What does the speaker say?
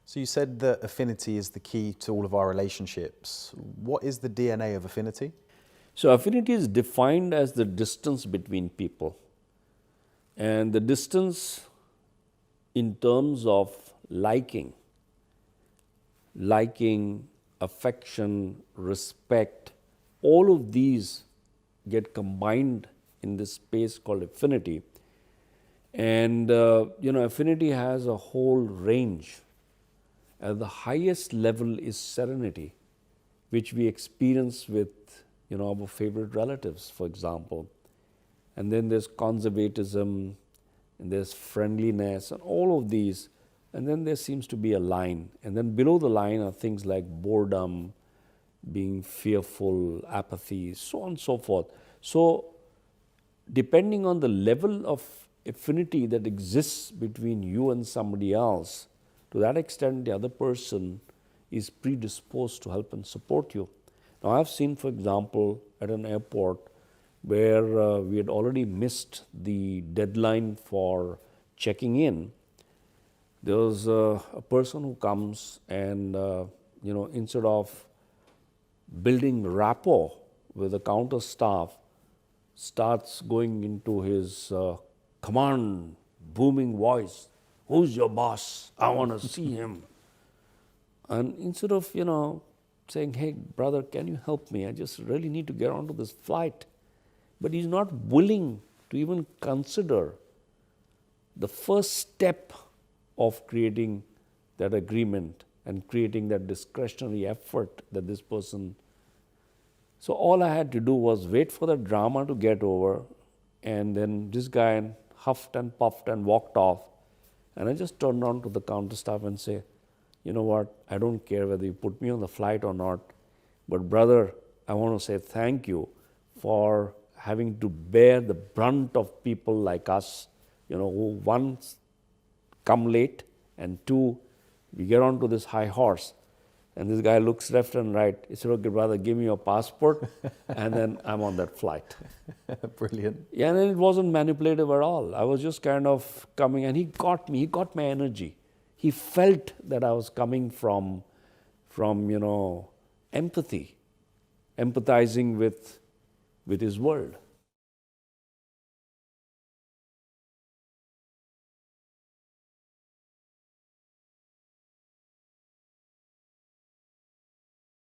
So you said that affinity is the key to all of our relationships. What is the DNA of affinity? So affinity is defined as the distance between people. And the distance in terms of liking, affection, respect, all of these get combined in this space called affinity. And affinity has a whole range. At the highest level is serenity, which we experience with our favorite relatives, for example. And then there's conservatism, and there's friendliness, and all of these. And then there seems to be a line. And then below the line are things like boredom, being fearful, apathy, so on and so forth. So depending on the level of affinity that exists between you and somebody else, to that extent the other person is predisposed to help and support you. Now I've seen, for example, at an airport where we had already missed the deadline for checking in, there was a person who comes and instead of building rapport with the counter staff, starts going into his command, booming voice, "Who's your boss? I want to see him." And instead of, saying, "Hey, brother, can you help me? I just really need to get onto this flight." But he's not willing to even consider the first step of creating that agreement and creating that discretionary effort that this person. So all I had to do was wait for the drama to get over, and then this guy huffed and puffed and walked off. And I just turned on to the counter staff and say, "You know what, I don't care whether you put me on the flight or not, but brother, I want to say thank you for having to bear the brunt of people like us, who once come late, and two, we get onto this high horse." And this guy looks left and right. He said, "Okay, brother, give me your passport," and then I'm on that flight. Brilliant. Yeah, and it wasn't manipulative at all. I was just kind of coming, and he got me. He got my energy. He felt that I was coming from empathy, empathizing with his world.